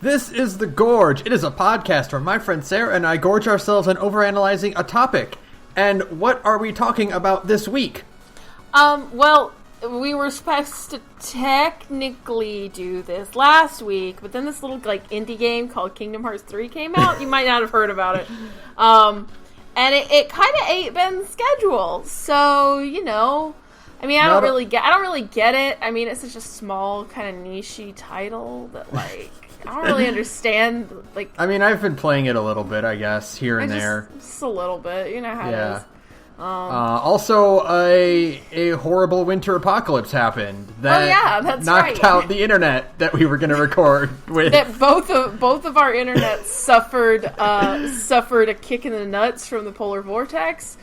This is The Gorge. It is a podcast where my friend Sarah and I gorge ourselves on overanalyzing a topic. And what are we talking about this week? Well, we were supposed to technically do this last week, but then this little, indie game called Kingdom Hearts 3 came out. You might not have heard about it. And it kind of ate Ben's schedule. So, I don't really get it. I mean, it's such a small, kind of niche-y title that, I don't really understand, I've been playing it a little bit, I guess, here and there. Just a little bit, you know how it is. Also, a horrible winter apocalypse happened that knocked out the internet that we were going to record with. That both of our internet suffered a kick in the nuts from the polar vortex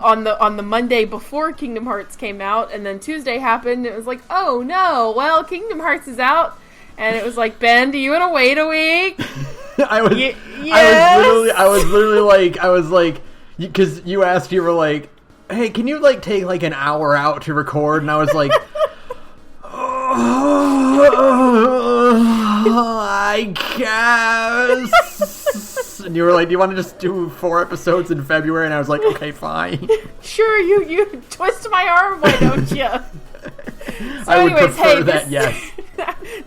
on the Monday before Kingdom Hearts came out, and then Tuesday happened. And it was like, oh no, well, Kingdom Hearts is out. And it was like, Ben, do you want to wait a week? I was literally because you asked, you were like, hey, can you take an hour out to record? And I was like, I guess. And you were like, do you want to just do 4 episodes in February? And I was like, okay, fine. Sure, you twist my arm, why don't you? So I would prefer that, yes.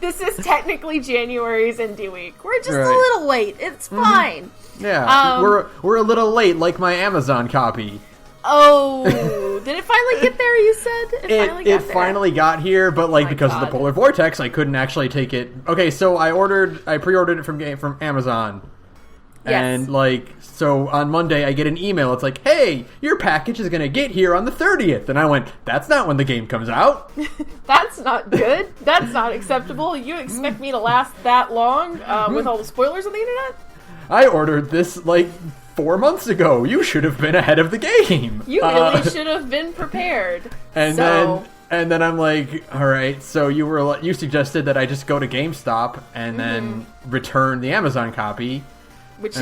This is technically January's indie week. We're just a little late. It's fine. Mm-hmm. Yeah, we're a little late, like my Amazon copy. Oh, did it finally get there, you said? It finally got here, but because of the polar vortex, I couldn't actually take it. Okay, so I pre-ordered it from Amazon. Yes. And, so on Monday, I get an email. It's like, hey, your package is going to get here on the 30th. And I went, that's not when the game comes out. That's not good. That's not acceptable. You expect me to last that long with all the spoilers on the internet? I ordered this, 4 months ago. You should have been ahead of the game. You really should have been prepared. And then I'm like, all right, so you suggested that I just go to GameStop and then return the Amazon copy. Which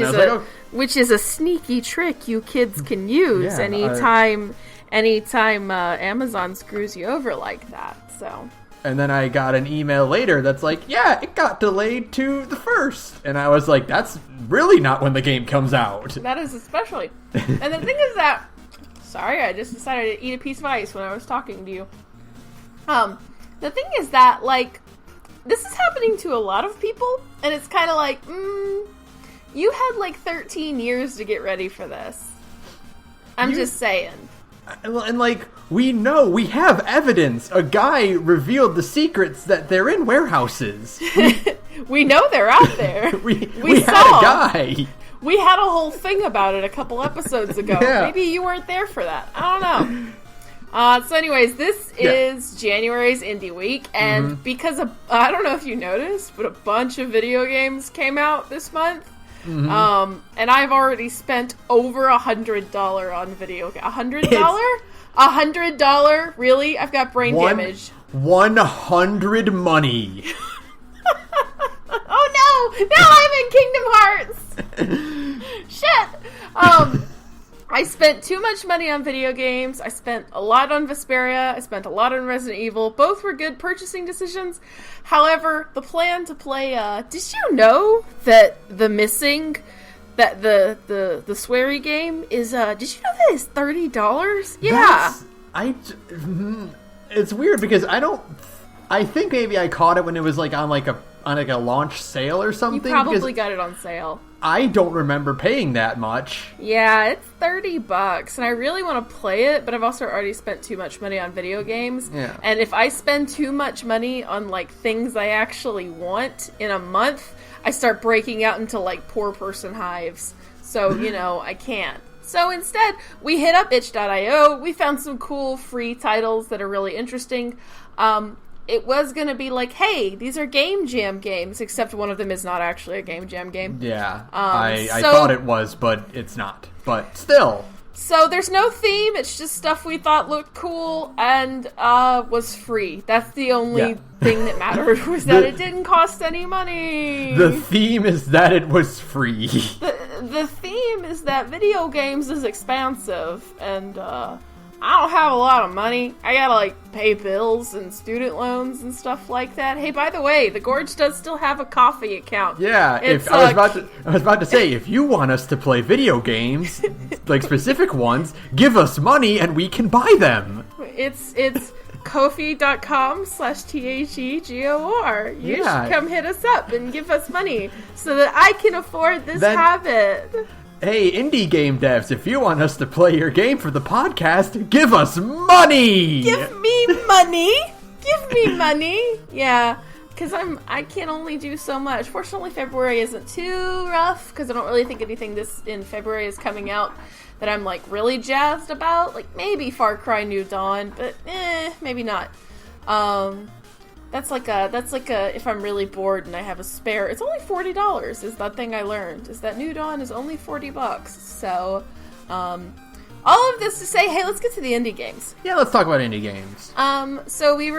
is a sneaky trick you kids can use anytime Amazon screws you over like that. So. And then I got an email later that's like, yeah, it got delayed to the 1st. And I was like, that's really not when the game comes out. That is especially. And the thing is that, sorry, I just decided to eat a piece of ice when I was talking to you. The thing is that, this is happening to a lot of people, and it's kind of you had 13 years to get ready for this. I'm just saying. And we know, we have evidence. A guy revealed the secrets that they're in warehouses. We know they're out there. we saw a guy. We had a whole thing about it a couple episodes ago. Yeah. Maybe you weren't there for that. I don't know. So anyways, this is January's Indie Week, and because I don't know if you noticed, but a bunch of video games came out this month. Mm-hmm. And I've already spent over $100 on video games. $100? $100? Really? I've got brain damage. 100 money. Oh no! Now I'm in Kingdom Hearts! Shit! I spent too much money on video games. I spent a lot on Vesperia. I spent a lot on Resident Evil. Both were good purchasing decisions. However, the plan to play, did you know that the sweary game is, did you know that it's $30? Yeah. It's weird because I think maybe I caught it when it was on a launch sale or something. You probably got it on sale. I don't remember paying that much. Yeah, it's $30, and I really want to play it, but I've also already spent too much money on video games. Yeah. And if I spend too much money on things I actually want in a month, I start breaking out into poor person hives. So, I can't. So instead, we hit up itch.io. We found some cool free titles that are really interesting. It was going to be hey, these are Game Jam games, except one of them is not actually a Game Jam game. Yeah, I thought it was, but it's not. But still. So there's no theme, it's just stuff we thought looked cool and was free. That's the only thing that mattered, was that it didn't cost any money. The theme is that it was free. The theme is that video games is expansive, and I don't have a lot of money. I gotta, like, pay bills and student loans and stuff like that. Hey, by the way, the Gorge does still have a coffee account. Yeah, I was about to say, if you want us to play video games, like specific ones, give us money and we can buy them. It's Ko-fi.com/THEGOR. You should come hit us up and give us money so that I can afford this habit. Hey, indie game devs, if you want us to play your game for the podcast, give us money! Give me money! Give me money! Yeah, because I can only do so much. Fortunately, February isn't too rough, because I don't really think anything in February is coming out that I'm, like, really jazzed about. Like, maybe Far Cry New Dawn, but maybe not. That's like a, if I'm really bored and I have a spare, it's only $40 is that thing I learned, is that New Dawn is only $40. So, all of this to say, hey, let's get to the indie games. Yeah, let's talk about indie games. So we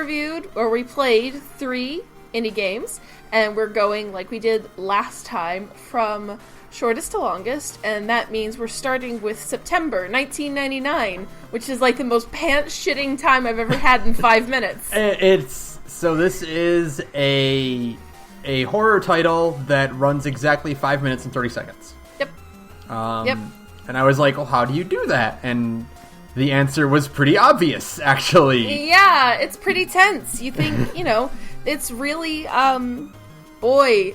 played 3 indie games, and we're going, like we did last time, from shortest to longest, and that means we're starting with September 1999, which is like the most pants-shitting time I've ever had in 5 minutes. So this is a horror title that runs exactly 5 minutes and 30 seconds. Yep. And I was like, well, how do you do that? And the answer was pretty obvious, actually. Yeah, it's pretty tense. You think, it's really, boy,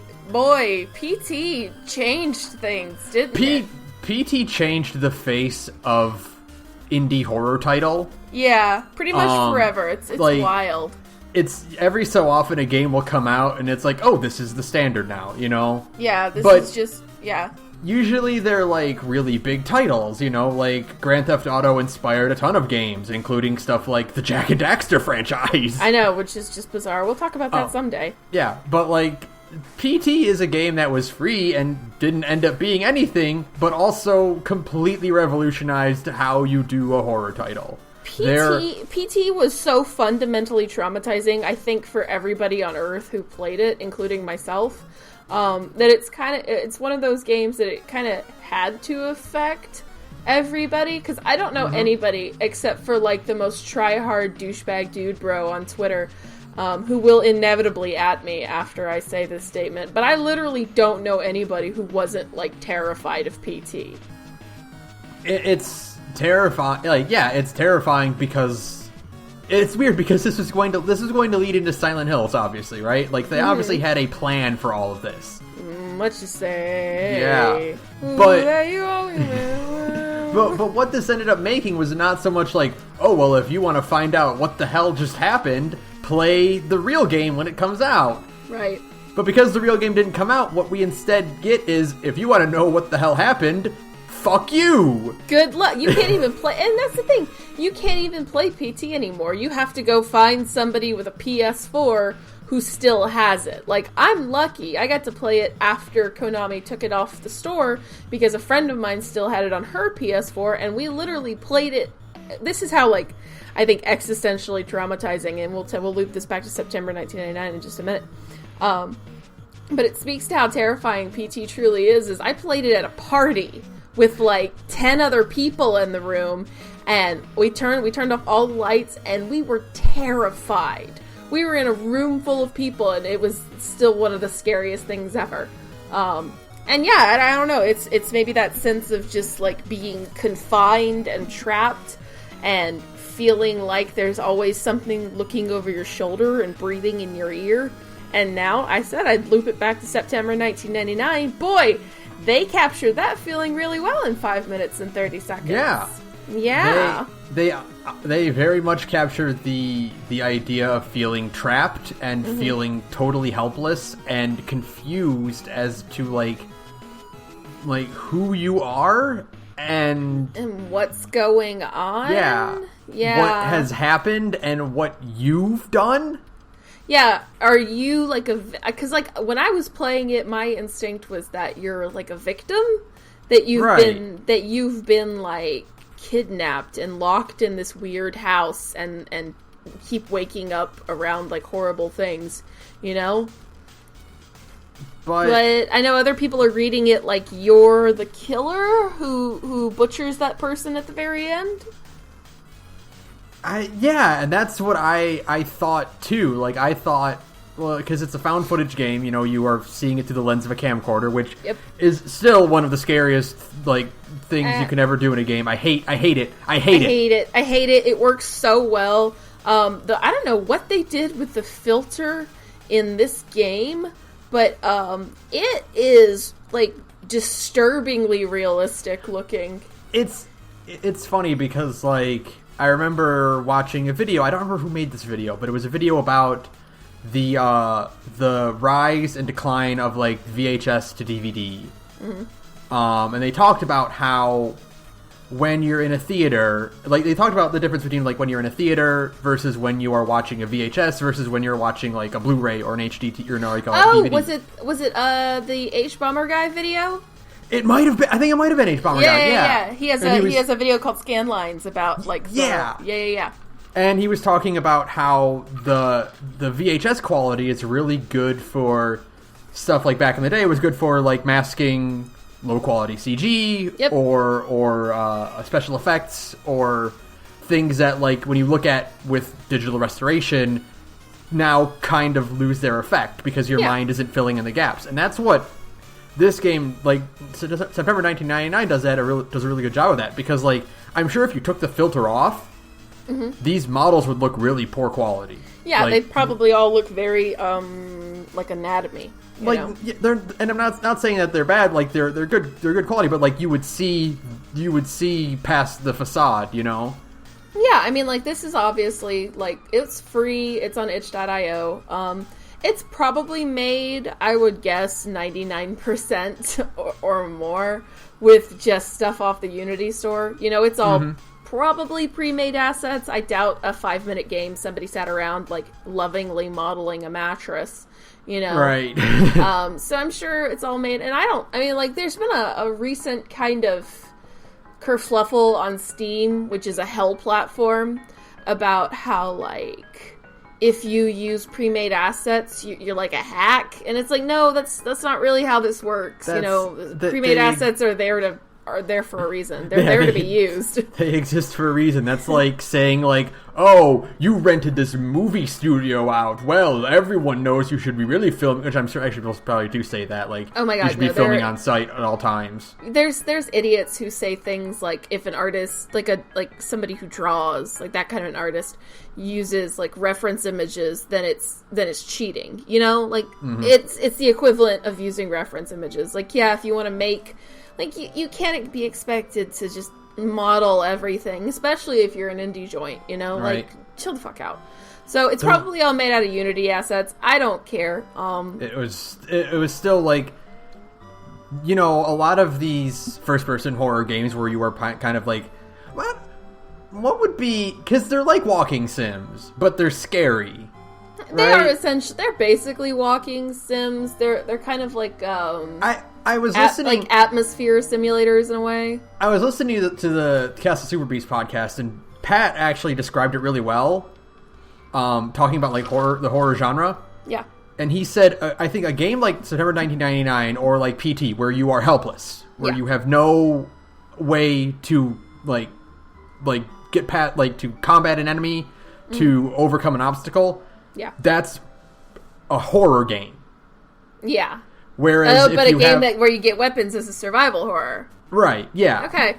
PT changed things, didn't it? PT changed the face of indie horror title. Yeah, pretty much forever. It's like, wild. It's every so often a game will come out and it's like, oh, this is the standard now, Yeah, this is just, Usually they're like really big titles, like Grand Theft Auto inspired a ton of games, including stuff like the Jak and Daxter franchise. I know, which is just bizarre. We'll talk about that someday. Yeah, but like, PT is a game that was free and didn't end up being anything, but also completely revolutionized how you do a horror title. PT was so fundamentally traumatizing, I think, for everybody on Earth who played it, including myself, that it's one of those games that it kind of had to affect everybody, because I don't know anybody except for, like, the most try-hard douchebag dude bro on Twitter, who will inevitably at me after I say this statement, but I literally don't know anybody who wasn't, like, terrified of PT. It's terrifying. Like, yeah, it's terrifying because it's weird, because this is going to lead into Silent Hills, obviously, right? Like, they obviously had a plan for all of this. What you say? Yeah, but but what this ended up making was not so much like, oh, well, if you want to find out what the hell just happened, play the real game when it comes out. Right. But because the real game didn't come out, what we instead get is, if you want to know what the hell happened, fuck you! Good luck. You can't even play, and that's the thing, you can't even play PT anymore. You have to go find somebody with a PS4 who still has it. Like, I'm lucky. I got to play it after Konami took it off the store, because a friend of mine still had it on her PS4, and we literally played it. This is how, like, I think existentially traumatizing, and we'll loop this back to September 1999 in just a minute. But it speaks to how terrifying PT truly is I played it at a party with like 10 other people in the room, and we turned off all the lights, and we were terrified. We were in a room full of people, and it was still one of the scariest things ever. And yeah, I don't know, it's maybe that sense of just like being confined and trapped and feeling like there's always something looking over your shoulder and breathing in your ear. And now, I said I'd loop it back to September 1999. Boy, they captured that feeling really well in 5 minutes and 30 seconds. Yeah. They very much captured the idea of feeling trapped and feeling totally helpless and confused as to like who you are and what's going on. Yeah. What has happened and what you've done. Yeah, are you like because like when I was playing it, my instinct was that you're like a victim, that you've been like kidnapped and locked in this weird house and keep waking up around like horrible things, you know? But I know other people are reading it like you're the killer who butchers that person at the very end. And that's what I thought too. Like, I thought, well, because it's a found footage game, you are seeing it through the lens of a camcorder, which is still one of the scariest things you can ever do in a game. I hate it. I hate it. It works so well. I don't know what they did with the filter in this game, but it is disturbingly realistic looking. It's funny because I remember watching a video. I don't remember who made this video, but it was a video about the rise and decline of VHS to DVD. Mm-hmm. And they talked about how when you're in a theater, they talked about the difference between when you're in a theater versus when you are watching a VHS versus when you're watching a Blu-ray or an HD or a DVD. Was it the H-Bomber guy video? It might have been. I think it might have been H-Bomber guy. Yeah. He has a video called Scanlines about Yeah. And he was talking about how the VHS quality is really good for stuff back in the day. It was good for masking low quality CG or special effects or things that when you look at with digital restoration now kind of lose their effect because your mind isn't filling in the gaps. And that's what this game, September 1999 does a really good job of that, because I'm sure if you took the filter off, these models would look really poor quality. Yeah, they probably all look very anatomy. And I'm not saying that they're bad. They're good quality, but you would see past the facade. Yeah, I mean, this is obviously it's free. It's on itch.io. It's probably made, I would guess, 99% or more with just stuff off the Unity store. It's all probably pre-made assets. I doubt a 5-minute game somebody sat around lovingly modeling a mattress. Right. So I'm sure it's all made, and there's been a recent kind of kerfluffle on Steam, which is a hell platform, about how if you use pre-made assets, you're a hack, and it's no, that's not really how this works. Pre-made assets are there for a reason. They're there to be used. They exist for a reason. That's saying oh, you rented this movie studio out. Well, everyone knows you should be really filming, which I'm sure actually people probably do say that. Oh my God, you should be filming on site at all times. There's idiots who say things if an artist, somebody who draws, that kind of an artist, uses reference images, then it's cheating. It's the equivalent of using reference images. If you want to make you can't be expected to just model everything, especially if you're an indie joint, Right. Chill the fuck out. So it's probably all made out of Unity assets. I don't care. It was still a lot of these first-person horror games where you are kind of what would be, because they're like walking sims, but they're scary. They are essentially, they're basically walking sims. They're kind of I was listening, atmosphere simulators in a way. I was listening to the Castle Super Beast podcast, and Pat actually described it really well, talking about the horror genre. Yeah. And he said, I think a game like September 1999 or PT, where you are helpless, where you have no way to get past, to combat an enemy, to overcome an obstacle. Yeah. That's a horror game. Yeah. Whereas but a game where you get weapons is a survival horror. Right, yeah. Okay.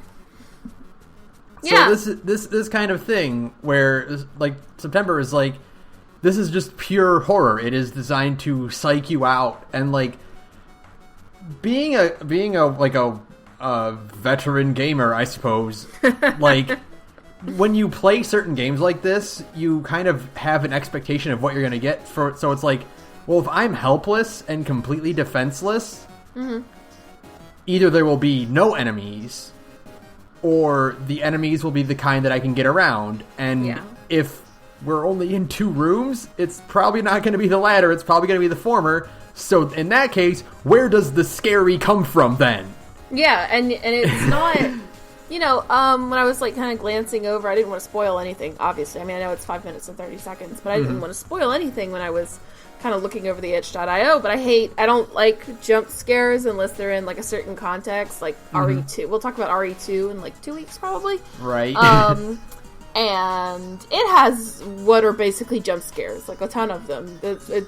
So this kind of thing where September is this is just pure horror. It is designed to psych you out, and being a veteran gamer, I suppose, when you play certain games like this, you kind of have an expectation of what you're going to get so it's well, if I'm helpless and completely defenseless, either there will be no enemies, or the enemies will be the kind that I can get around. And if we're only in 2 rooms, it's probably not going to be the latter. It's probably going to be the former. So in that case, where does the scary come from then? Yeah, and it's not... when I was kind of glancing over, I didn't want to spoil anything, obviously. I mean, I know it's 5 minutes and 30 seconds, but I didn't want to spoil anything when I was kind of looking over the itch.io, but I don't like jump scares unless they're in a certain context, RE2. We'll talk about RE2 in 2 weeks probably. Right. And it has what are basically jump scares, like a ton of them.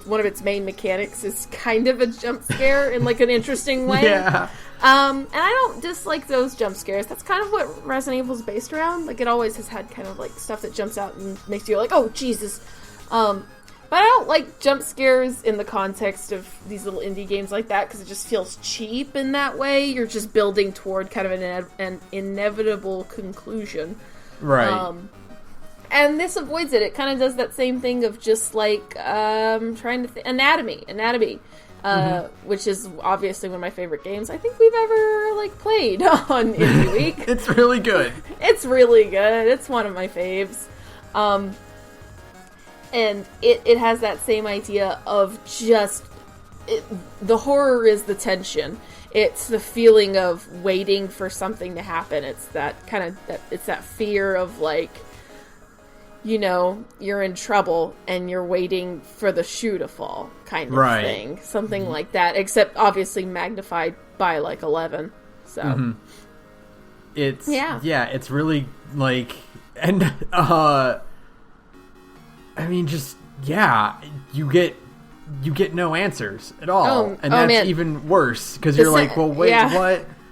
One of its main mechanics is kind of a jump scare in like an interesting way. Yeah. And I don't dislike those jump scares. That's kind of what Resident Evil is based around. Like, it always has had kind of like stuff that jumps out and makes you like, oh, Jesus. But I don't like jump scares in the context of these little indie games like that, because it just feels cheap in that way. You're just building toward kind of an inevitable conclusion. Right. And this avoids it. It kind of does that same thing of just like trying to Anatomy, which is obviously one of my favorite games I think we've ever like played on Indie Week. It's really good. It's really good. It's one of my faves. And it has that same idea of just the horror is the tension. It's the feeling of waiting for something to happen. It's that kind of it's that fear of like, you know, you're in trouble and you're waiting for the shoe to fall kind of thing. Something like that, except obviously magnified by like 11. So it's it's really like, and I mean, just you get no answers at all, and that's even worse because you're like, well, wait,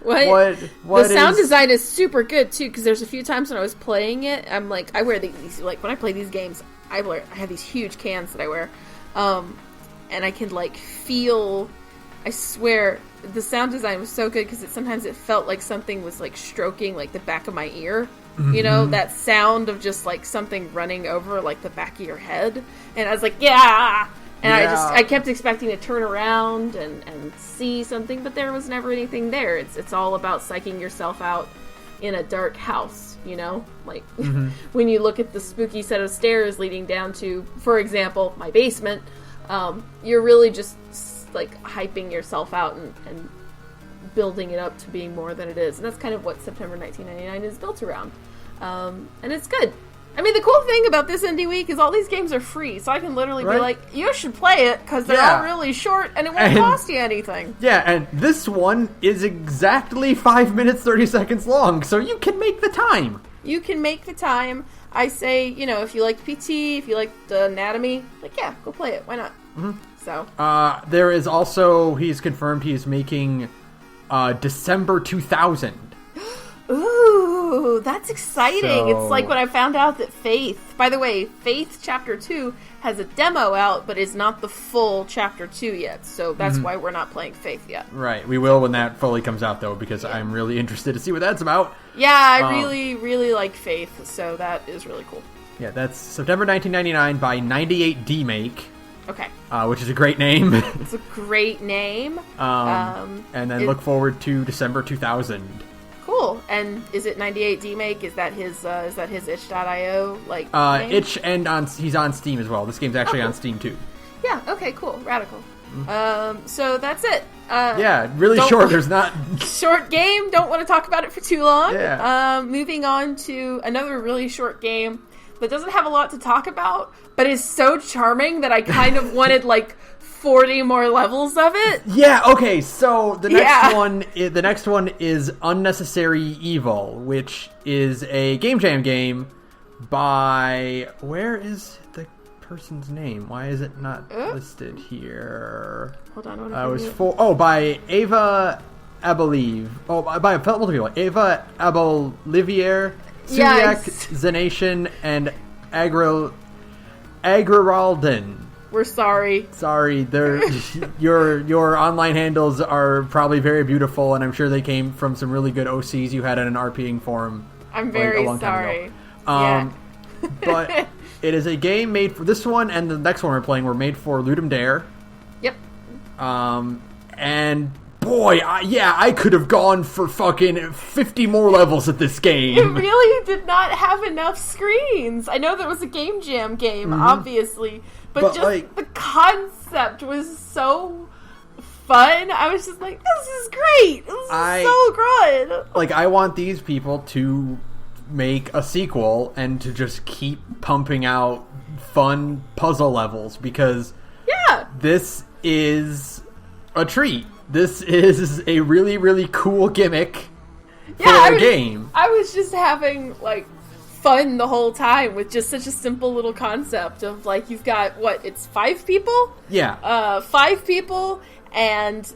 what? The sound design is super good too, because there's a few times when I was playing it, I'm like, I wear these like when I play these games, I have these huge cans that I wear, and I can like feel. I swear, the sound design was so good because sometimes it felt like something was like stroking like the back of my ear. You know, that sound of just like something running over like the back of your head, and I was like, yeah. And I kept expecting to turn around and see something, but there was never anything there. It's all about psyching yourself out in a dark house, you know? Like, when you look at the spooky set of stairs leading down to, for example, my basement, you're really just, like, hyping yourself out and building it up to being more than it is. And that's kind of what September 1999 is built around. And it's good. I mean, the cool thing about this Indie Week is all these games are free, so I can literally be like, you should play it, because they're all really short, and it won't cost you anything. Yeah, and this one is exactly 5 minutes, 30 seconds long, so you can make the time. You can make the time. I say, you know, if you like PT, if you like the Anatomy, like, yeah, go play it. Why not? So. There is also, he's confirmed he is making December 2000. Ooh, that's exciting. So, it's like when I found out that Faith, by the way, Faith Chapter 2 has a demo out, but is not the full Chapter 2 yet, so that's why we're not playing Faith yet. Right, we will when that fully comes out, though, because I'm really interested to see what that's about. Yeah, I really, really like Faith, so that is really cool. Yeah, that's September 1999 by 98DMake. Okay. Which is a great name. It's a great name. And then look forward to December 2000. Cool. And is it 98DMake? Is that his itch.io like name? Itch, and he's on Steam as well. This game's actually on Steam too. Yeah, okay, cool. Radical. So that's it. Really short. There's not short game. Don't want to talk about it for too long. Yeah. Moving on to another really short game that doesn't have a lot to talk about, but is so charming that I kind of wanted like 40 more levels of it. Yeah, okay, so the next one is Unnecessary Evil, which is a Game Jam game by, where is the person's name? Why is it not listed here? Hold on, by Ava Abelieve. Oh, by multiple people. Ava Abelivier, Suliak Zenation, and Agraralden. We're sorry. Sorry, your online handles are probably very beautiful, and I'm sure they came from some really good OCs you had at an RPing forum. I'm very a long time ago. But it is a game made for this one, and the next one we're playing were made for Ludum Dare. Yep. And boy, I could have gone for fucking 50 more levels at this game. It really did not have enough screens. I know that was a Game Jam game, obviously. But just like, the concept was so fun. I was just like, this is great. This is so good. Like, I want these people to make a sequel and to just keep pumping out fun puzzle levels, because this is a treat. This is a really, really cool gimmick for a game. I was just having, like, fun the whole time with just such a simple little concept of, like, you've got, it's 5 people? Yeah. 5 people, and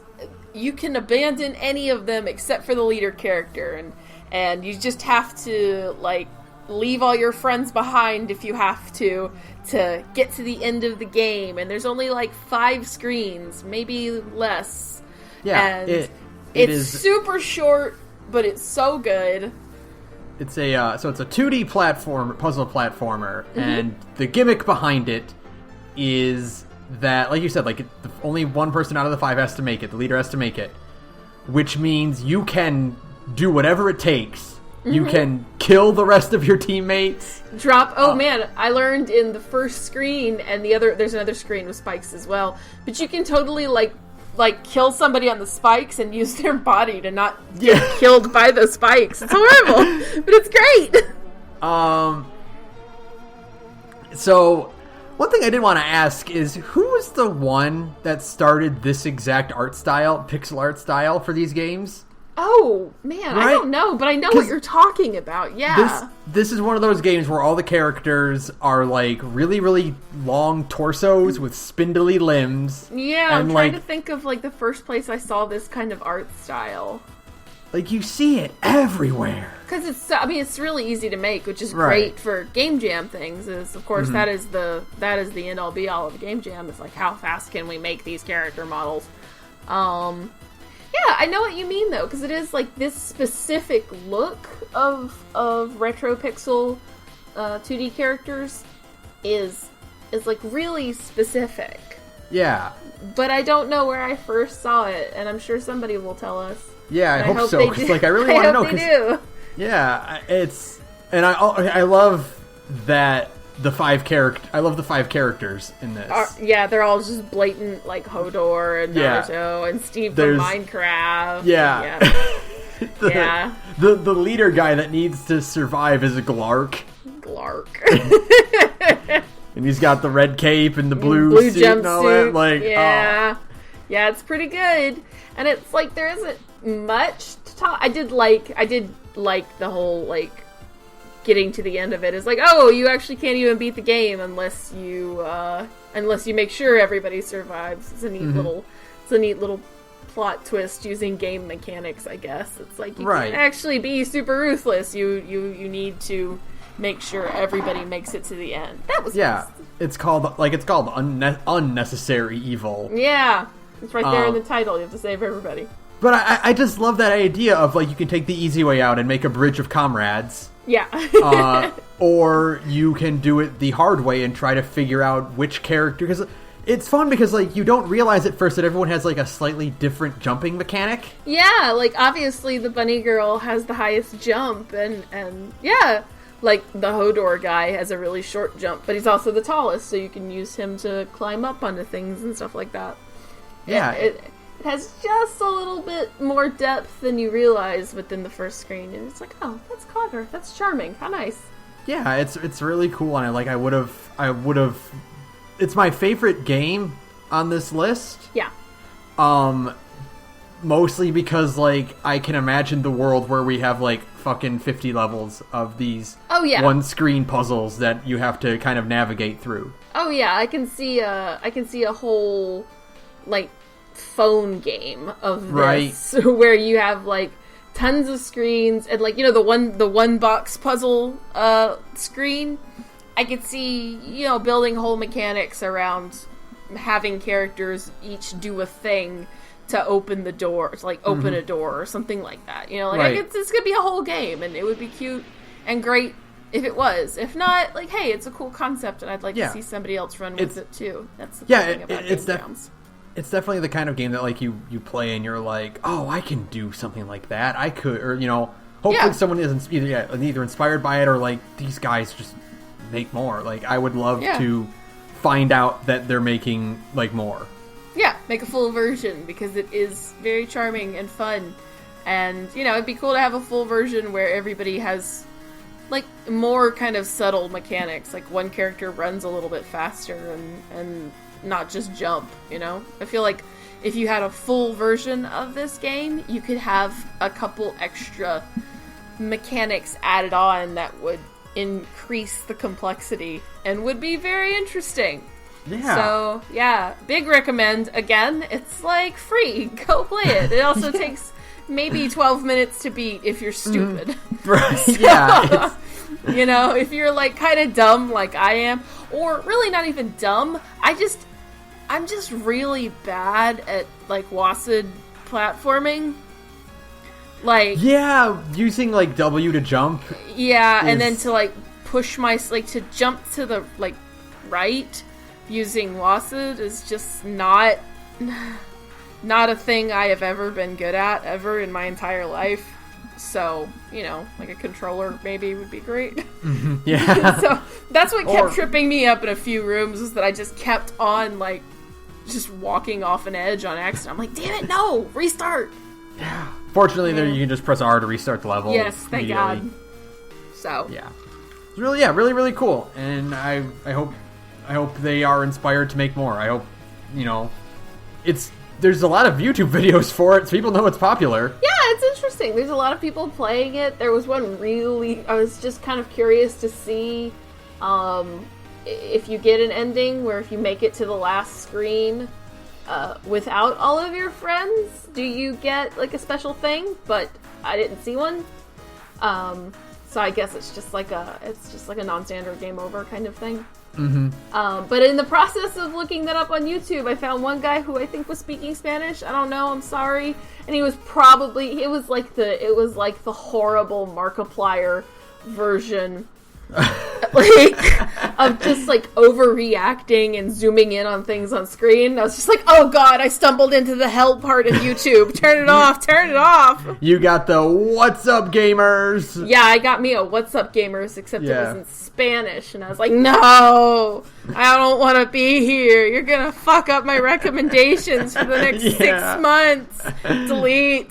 you can abandon any of them except for the leader character, and you just have to, like, leave all your friends behind if you have to get to the end of the game, and there's only, like, 5 screens, maybe less. Yeah, and it's super short, but it's so good. It's a 2D puzzle platformer, and the gimmick behind it is that, like you said, like, only one person out of the 5 has to make it. The leader has to make it, which means you can do whatever it takes. You can kill the rest of your teammates. Man, I learned in the first screen, and there's another screen with spikes as well, but you can totally, like kill somebody on the spikes and use their body to not get killed by the spikes. It's horrible, but it's great. So one thing I did want to ask is, who was the one that started this exact pixel art style for these games? Oh, man, right? I don't know, but I know what you're talking about, yeah. This is one of those games where all the characters are, like, really, really long torsos with spindly limbs. Yeah, I'm trying to think of, like, the first place I saw this kind of art style. Like, you see it everywhere. Because it's really easy to make, which is great for Game Jam things, is, of course, that is the end-all be-all of Game Jam. It's like, how fast can we make these character models? Yeah, I know what you mean, though, because it is, like, this specific look of retro pixel 2D characters is like, really specific. Yeah. But I don't know where I first saw it, and I'm sure somebody will tell us. Yeah, I hope so, because, like, I really want to know. I hope they do. Yeah, and I love that I love the 5 characters in this. They're all just blatant, like, Hodor and Naruto and Steve from Minecraft. Yeah. Yeah. The leader guy that needs to survive is a Glark. And he's got the red cape and the blue suit and all that. Like, yeah. Yeah, it's pretty good. And it's like, there isn't much to talk. I did like the whole, like, getting to the end of it is like, oh, you actually can't even beat the game unless you make sure everybody survives. It's a neat little plot twist using game mechanics, I guess. It's like, you can't actually be super ruthless. You need to make sure everybody makes it to the end. That was nice. It's called unnecessary evil. Yeah, it's right there in the title. You have to save everybody. But I just love that idea of, like, you can take the easy way out and make a bridge of comrades. Yeah. Or you can do it the hard way and try to figure out which character, because it's fun because, like, you don't realize at first that everyone has, like, a slightly different jumping mechanic. Yeah, like, obviously the bunny girl has the highest jump, and yeah, like, the Hodor guy has a really short jump, but he's also the tallest, so you can use him to climb up onto things and stuff like that. Yeah. It has just a little bit more depth than you realize within the first screen, and it's like, oh, that's clever, that's charming, how nice. Yeah, it's really cool, and I would have. It's my favorite game on this list. Yeah. Mostly because, like, I can imagine the world where we have, like, fucking 50 levels of these one-screen puzzles that you have to kind of navigate through. Oh yeah, I can see a whole, like, phone game of this, where you have, like, tons of screens, and, like, you know, the one box puzzle screen. I could see, you know, building whole mechanics around having characters each do a thing to open the door, to, like, open a door or something like that. You know, like, this could be a whole game, and it would be cute and great if it was. If not, like, hey, it's a cool concept, and I'd like to see somebody else run with it too. That's the thing about game jams. It's definitely the kind of game that, like, you play and you're like, oh, I can do something like that. I could, or, you know, hopefully someone is either inspired by it, or, like, these guys just make more. Like, I would love to find out that they're making, like, more. Yeah, make a full version, because it is very charming and fun. And, you know, it'd be cool to have a full version where everybody has, like, more kind of subtle mechanics. Like, one character runs a little bit faster and not just jump, you know? I feel like if you had a full version of this game, you could have a couple extra mechanics added on that would increase the complexity and would be very interesting. Yeah. So, yeah, big recommend. Again, it's like free. Go play it. It also takes maybe 12 minutes to beat if you're stupid. Right. So, yeah. you know, if you're like kind of dumb like I am, or really not even dumb, I'm just really bad at like WASD platforming. Like, yeah, using like W to jump. Yeah, and then to like push to jump to the like right using WASD is just not a thing I have ever been good at ever in my entire life. So, you know, like a controller maybe would be great. Mm-hmm. Yeah. So that's what kept tripping me up in a few rooms, is that I just kept on like just walking off an edge on accident. I'm like, damn it, no, restart. Yeah. Fortunately, there you can just press R to restart the level. Yes, thank God. So yeah, it's really, really cool, and I hope they are inspired to make more. I hope, you know, there's a lot of YouTube videos for it, so people know it's popular. Yeah, it's interesting. There's a lot of people playing it. There was one I was just kind of curious to see if you get an ending where if you make it to the last screen without all of your friends, do you get like a special thing? But I didn't see one. So I guess it's just like a non-standard game over kind of thing. Mm-hmm. But in the process of looking that up on YouTube, I found one guy who I think was speaking Spanish. I don't know. I'm sorry. And it was like the horrible Markiplier version, like of just like overreacting and zooming in on things on screen. I was just like, oh God, I stumbled into the hell part of YouTube. Turn it off. Turn it off. You got the "What's up, gamers"? Yeah, I got me a "What's up, gamers," except it was in Spanish, and I was like, no, I don't want to be here. You're gonna fuck up my recommendations for the next 6 months. Delete,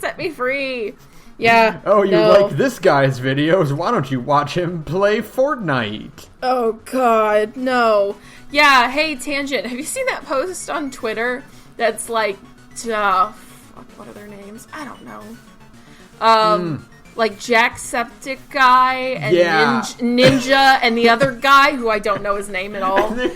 set me free. Yeah. Oh, you like this guy's videos? Why don't you watch him play Fortnite? Oh God, no. Yeah, hey, Tangent, have you seen that post on Twitter that's like, what are their names? I don't know. Like Jacksepticeye and Ninja and the other guy who I don't know his name at all. They're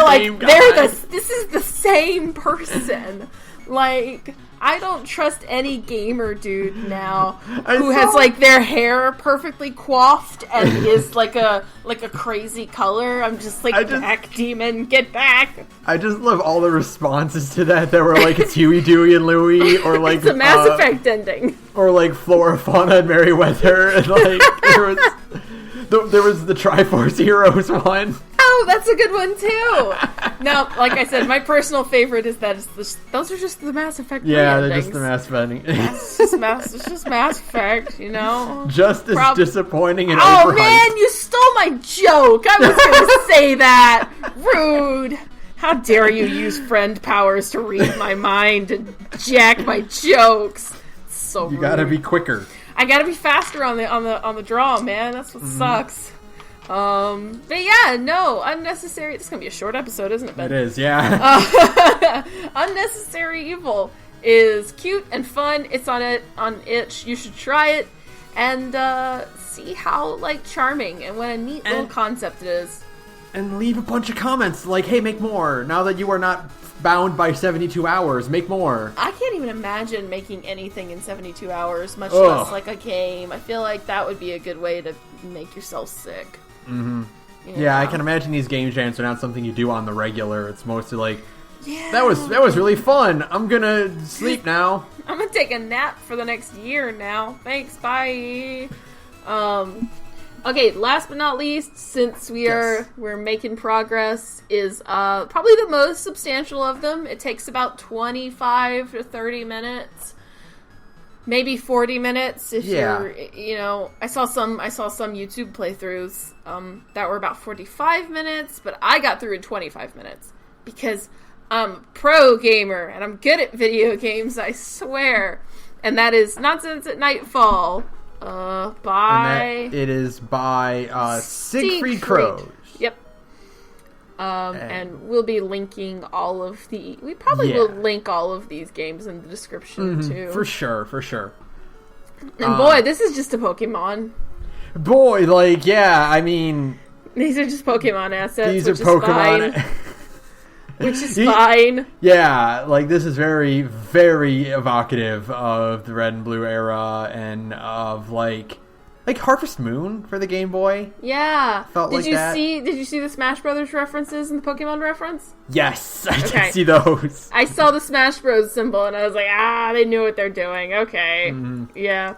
like, this is the same person. Like, I don't trust any gamer dude now who has like their hair perfectly coiffed and is like a crazy color. I'm just like, back, demon, get back. I just love all the responses to that were like, it's Huey, Dewey, and Louie, or like it's a Mass Effect ending, or like Flora, Fauna, and Merryweather, and like there was the Triforce Heroes one. Oh, that's a good one too. No, like I said, my personal favorite is that those are just the Mass Effect. Yeah, they're just the Mass Effect. It's just Mass Effect, you know. Just as disappointing and overhyped. Oh man, you stole my joke. I was going to say that. Rude. How dare you use friend powers to read my mind and jack my jokes? It's so rude. You gotta be quicker. I gotta be faster on the draw, man. That's what sucks. But yeah, no, unnecessary. This is gonna be a short episode, isn't it, Ben? It is, yeah. Unnecessary Evil is cute and fun. It's on itch. You should try it and see how like charming and what a neat little concept it is. And leave a bunch of comments like, "Hey, make more." Now that you are not bound by 72 hours, make more. I can't even imagine making anything in 72 hours, much less like a game. I feel like that would be a good way to make yourself sick. Mm-hmm. Yeah, I can imagine these game jams are not something you do on the regular. It's mostly like, that was really fun. I'm gonna sleep now. I'm gonna take a nap for the next year now. Thanks, bye. Okay, last but not least, since we're making progress, is probably the most substantial of them. It takes about 25 to 30 minutes. Maybe 40 minutes if you're, you know, I saw some YouTube playthroughs that were about 45 minutes, but I got through in 25 minutes because I'm a pro gamer and I'm good at video games, I swear. And that is Nonsense at Nightfall it is by Siegfried Crows. Yep. And we'll be linking all of we probably will link all of these games in the description too. For sure. And boy, this is just a Pokemon. Boy, like, yeah, I mean... These are just Pokemon assets, These are Pokemon... Which is fine. Yeah, like, this is very, very evocative of the Red and Blue era and of, like Harvest Moon for the Game Boy. Yeah. Did you see the Smash Brothers references in the Pokemon reference? Yes, I did see those. I saw the Smash Bros symbol and I was like, they knew what they're doing. Okay. Mm-hmm. Yeah.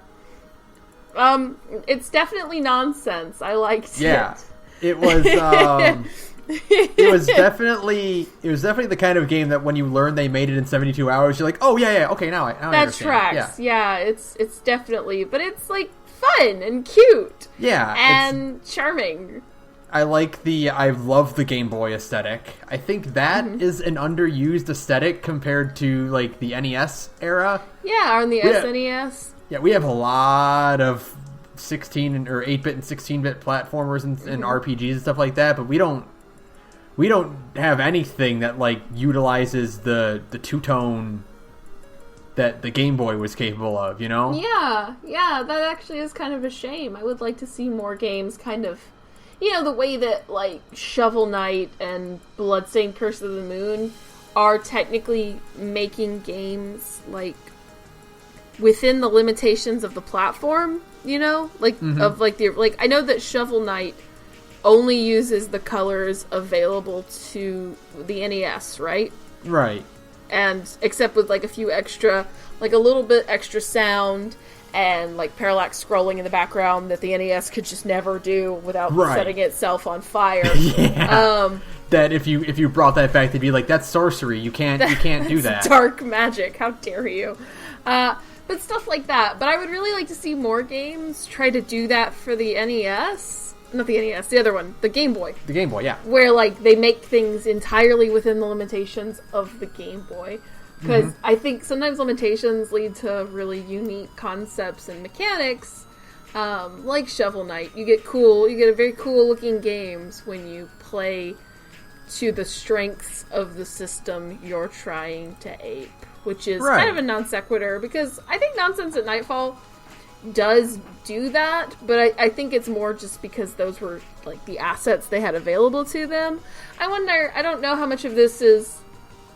It's definitely nonsense. I liked it. Yeah. It was it was definitely the kind of game that when you learn they made it in 72 hours, you're like, oh yeah, okay, now I understand. That tracks. Yeah, it's definitely, but it's like fun and cute. Yeah. And charming. I love the Game Boy aesthetic. I think that is an underused aesthetic compared to like the NES era. Yeah, on the SNES. Yeah, we have a lot of 16 or 8-bit and 16-bit platformers and RPGs and stuff like that, but we don't have anything that like utilizes the two-tone that the Game Boy was capable of, you know? Yeah, that actually is kind of a shame. I would like to see more games kind of, the way that like Shovel Knight and Bloodstained Curse of the Moon are technically making games like within the limitations of the platform, like of like I know that Shovel Knight only uses the colors available to the NES, right? Right. And except with like a few extra, like a little bit extra sound and like parallax scrolling in the background that the NES could just never do without setting itself on fire. Yeah. That if you brought that back, they'd be like, that's sorcery. You can't do that. Dark magic. How dare you? But stuff like that. But I would really like to see more games try to do that for the NES. Not the NES, the other one. The Game Boy. The Game Boy, yeah. Where, like, they make things entirely within the limitations of the Game Boy. Because I think sometimes limitations lead to really unique concepts and mechanics. Like Shovel Knight. You get very cool looking games when you play to the strengths of the system you're trying to ape. Which is kind of a non sequitur, because I think Nonsense at Nightfall does do that, but I think it's more just because those were like the assets they had available to them. I don't know how much of this is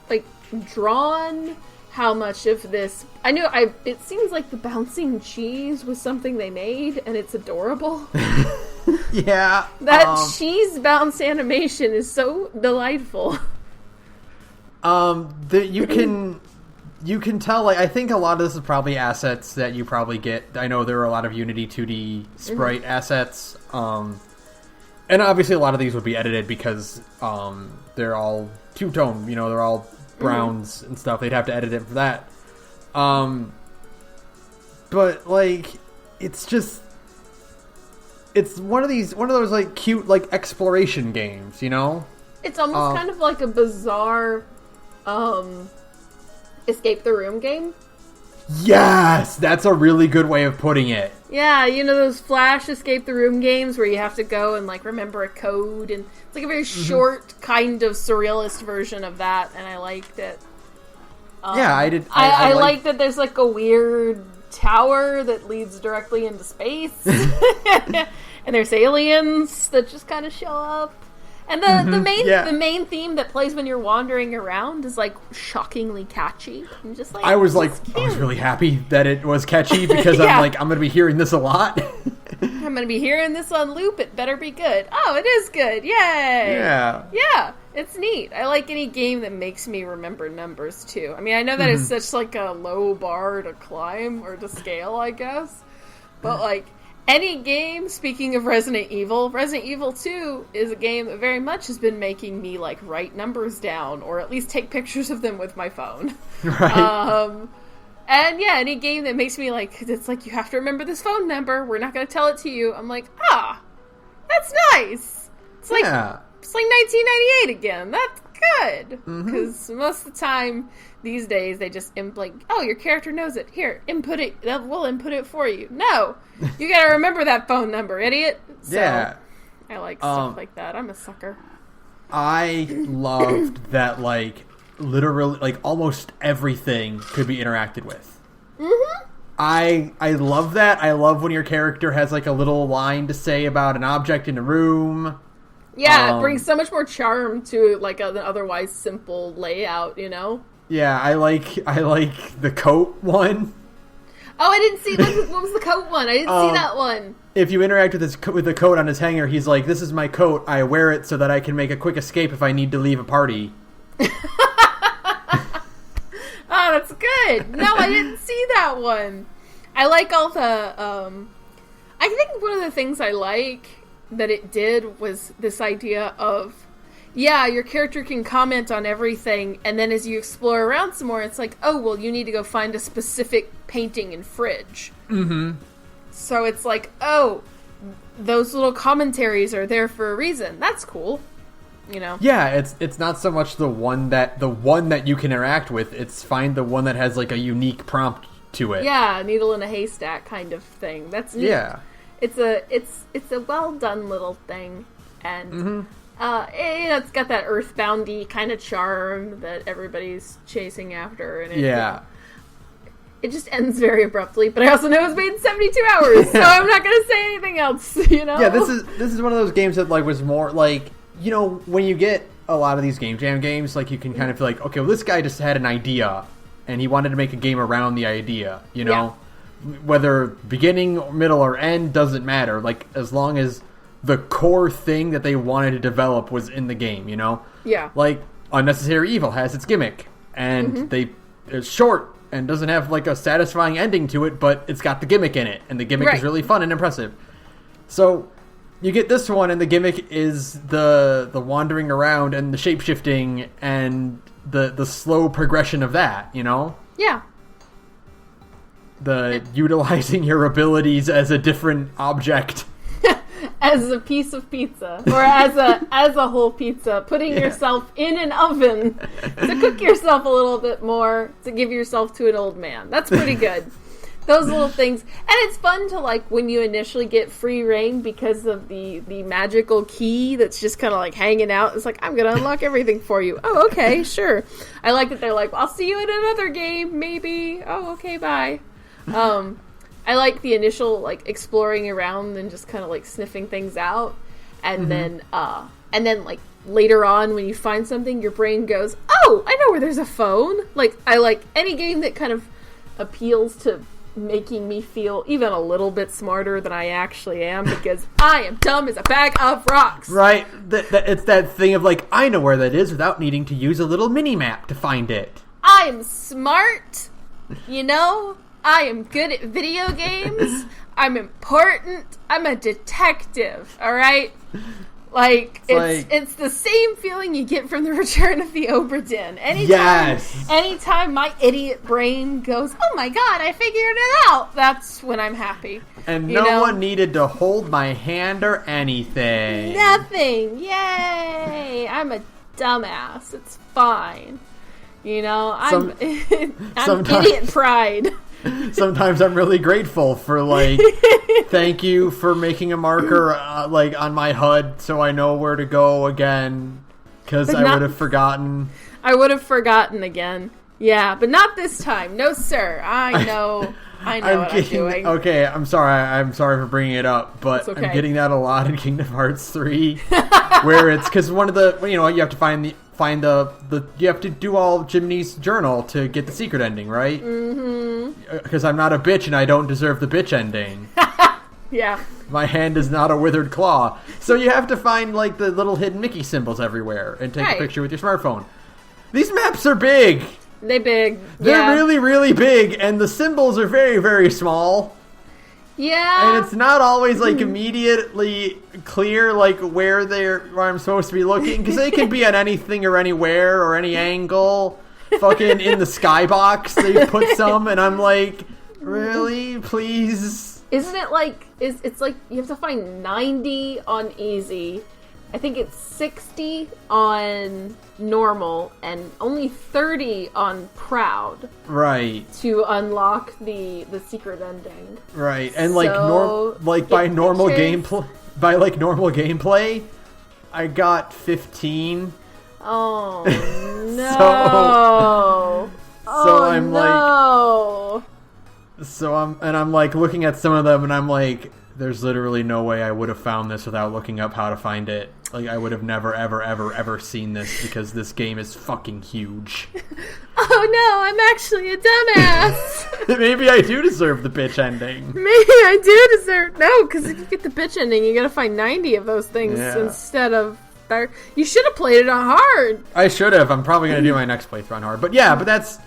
like drawn, how much of this it seems like the bouncing cheese was something they made and it's adorable. Yeah. That cheese bounce animation is so delightful. You can tell, like, I think a lot of this is probably assets that you probably get. I know there are a lot of Unity 2D sprite assets. And obviously a lot of these would be edited because they're all two-tone, they're all browns and stuff. They'd have to edit it for that. But, like, it's one of those, like, cute, like, exploration games, It's almost kind of like a bizarre, escape the room game. Yes! That's a really good way of putting it. Yeah, those Flash escape the room games where you have to go and like remember a code, and it's like a very short kind of surrealist version of that, and I liked it. Yeah, I did. I like that there's like a weird tower that leads directly into space. And there's aliens that just kind of show up. And the main theme that plays when you're wandering around is like shockingly catchy. I'm just like, I was really happy that it was catchy because I'm going to be hearing this a lot. I'm going to be hearing this on loop. It better be good. Oh, it is good. Yay. Yeah. It's neat. I like any game that makes me remember numbers too. I mean, I know that is such like a low bar to climb or to scale, I guess. But like, any game, speaking of Resident Evil 2 is a game that very much has been making me, like, write numbers down, or at least take pictures of them with my phone. Right. And yeah, any game that makes me, like, it's like, you have to remember this phone number, we're not going to tell it to you. I'm like, that's nice. It's like 1998 again. That's good. Because most of the time, these days, they just like, oh, your character knows it. Here, input it. We'll input it for you. No, you gotta remember that phone number, idiot. So, yeah. I like stuff like that. I'm a sucker. I loved that, like, literally, like, almost everything could be interacted with. I love that. I love when your character has like a little line to say about an object in a room. Yeah, it brings so much more charm to like an otherwise simple layout, you know? Yeah, I like the coat one. Oh, I didn't see what was the coat one? I didn't see that one. If you interact with the coat on his hanger, he's like, "This is my coat. I wear it so that I can make a quick escape if I need to leave a party." Oh, that's good. No, I didn't see that one. I like all the, I think one of the things I like that it did was this idea of, yeah, your character can comment on everything, and then as you explore around some more, it's like, oh, well, you need to go find a specific painting and fridge. Mm-hmm. So it's like, oh, those little commentaries are there for a reason. That's cool. You know? Yeah, it's not so much the one that you can interact with. It's find the one that has like a unique prompt to it. Yeah, needle in a haystack kind of thing. That's neat. Yeah. It's a well done little thing, and it's got that earthboundy kind of charm that everybody's chasing after, and it just ends very abruptly. But I also know it's made in 72 hours, so I'm not gonna say anything else. You know? Yeah, this is one of those games that like was more like. You know, when you get a lot of these Game Jam games, like, you can kind of feel like, okay, well, this guy just had an idea, and he wanted to make a game around the idea, you know? Yeah. Whether beginning, middle, or end doesn't matter. Like, as long as the core thing that they wanted to develop was in the game, you know? Yeah. Like, Unnecessary Evil has its gimmick, and it's short, and doesn't have, like, a satisfying ending to it, but it's got the gimmick in it, and the gimmick is really fun and impressive. So... You get this one, and the gimmick is the wandering around and the shape-shifting and the slow progression of that, you know? Yeah. The utilizing your abilities as a different object. As a piece of pizza. Or as a whole pizza. Putting yourself in an oven to cook yourself a little bit more, to give yourself to an old man. That's pretty good. Those little things. And it's fun to, like, when you initially get free reign because of the magical key that's just kind of, like, hanging out. It's like, I'm going to unlock everything for you. Oh, okay, sure. I like that they're like, I'll see you in another game, maybe. Oh, okay, bye. I like the initial, like, exploring around and just kind of, like, sniffing things out. And then, like, later on when you find something, your brain goes, oh, I know where there's a phone. Like, I like any game that kind of appeals to making me feel even a little bit smarter than I actually am, because I am dumb as a bag of rocks. Right. It's that thing of like, I know where that is without needing to use a little mini-map to find it. I am smart. You know? I am good at video games. I'm important. I'm a detective. Alright? Like, it's the same feeling you get from the Return of the Obra Dinn. Anytime my idiot brain goes, oh my god, I figured it out, that's when I'm happy. And no one needed to hold my hand or anything. Nothing. Yay! I'm a dumbass. It's fine. You know, I'm idiot pride. Sometimes I'm really grateful for, like, thank you for making a marker, like, on my HUD so I know where to go again, because I would have forgotten. I would have forgotten again. Yeah, but not this time. No, sir. I know what I'm doing. Okay, I'm sorry for bringing it up, but I'm getting that a lot in Kingdom Hearts 3, where it's, because one of the, you have to find the you have to do all Jiminy's journal to get the secret ending, right? Mm-hmm. Because I'm not a bitch and I don't deserve the bitch ending. Yeah. My hand is not a withered claw. So you have to find, like, the little hidden Mickey symbols everywhere and take a picture with your smartphone. These maps are big. They're big. They're really, really big, and the symbols are very, very small. Yeah. And it's not always, like, immediately clear, like, where I'm supposed to be looking, because they can be on anything or anywhere or any angle. Fucking in the skybox, they put some, and I'm like, really? Please? Isn't it like, it's like you have to find 90 on easy. I think it's 60 on normal and only 30 on proud. Right. To unlock the secret ending. Right. And like by normal gameplay, I got 15. Oh no. So I'm like So I'm like looking at some of them, and I'm like, there's literally no way I would have found this without looking up how to find it. Like, I would have never, ever, ever, ever seen this because this game is fucking huge. Oh no, I'm actually a dumbass. Maybe I do deserve the bitch ending. Maybe I do deserve... No, because if you get the bitch ending, you gotta find 90 of those things instead of... You should have played it on hard. I should have. I'm probably going to do my next playthrough on hard. But yeah, but that's...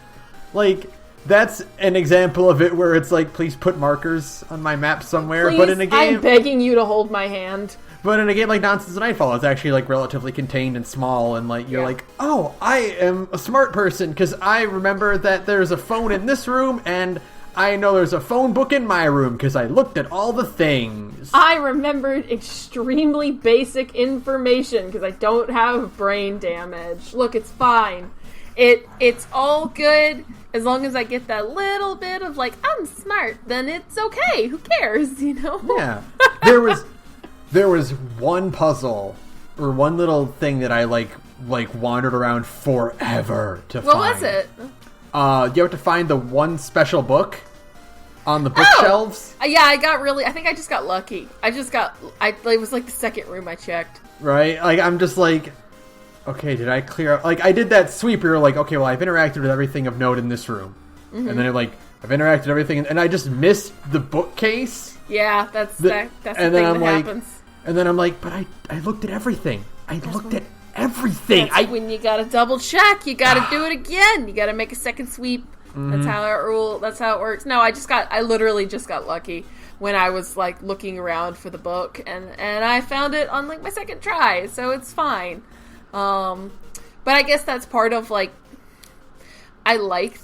Like... That's an example of it where it's like, please put markers on my map somewhere. Please, but in a game, I'm begging you to hold my hand. But in a game like Nonsense Nightfall, it's actually like relatively contained and small, and like you're like, oh, I am a smart person because I remember that there's a phone in this room, and I know there's a phone book in my room because I looked at all the things. I remembered extremely basic information because I don't have brain damage. Look, it's fine. It's all good. As long as I get that little bit of, like, I'm smart, then it's okay. Who cares, you know? Yeah. There was one puzzle, or one little thing that I, like wandered around forever to find. What was it? You have to find the one special book on the bookshelves. Yeah, I think I just got lucky. It was, like, the second room I checked. Right? Like, I'm just like... Okay, did I clear out... Like, I did that sweep where you're like, okay, well, I've interacted with everything of note in this room. Mm-hmm. And then I've interacted with everything, and I just missed the bookcase. Yeah, that's the thing that happens. And then I'm like, but I looked at everything. I looked at everything. That's when you gotta double check. You gotta do it again. You gotta make a second sweep. Mm-hmm. That's how it works. No, I literally just got lucky when I was, like, looking around for the book, and I found it on, like, my second try, so it's fine. But I guess that's part of, like, I like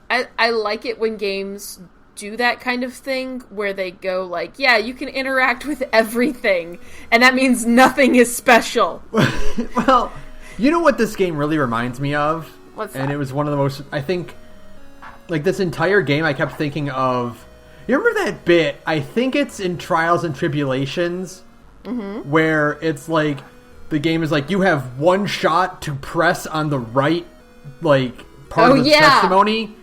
it when games do that kind of thing where they go like, yeah, you can interact with everything, and that means nothing is special. Well, you know what this game really reminds me of? What's that? And it was one of the most, I think, like, this entire game I kept thinking of, you remember that bit, I think it's in Trials and Tribulations, where it's like, the game is like, you have one shot to press on the right, like, part of the testimony,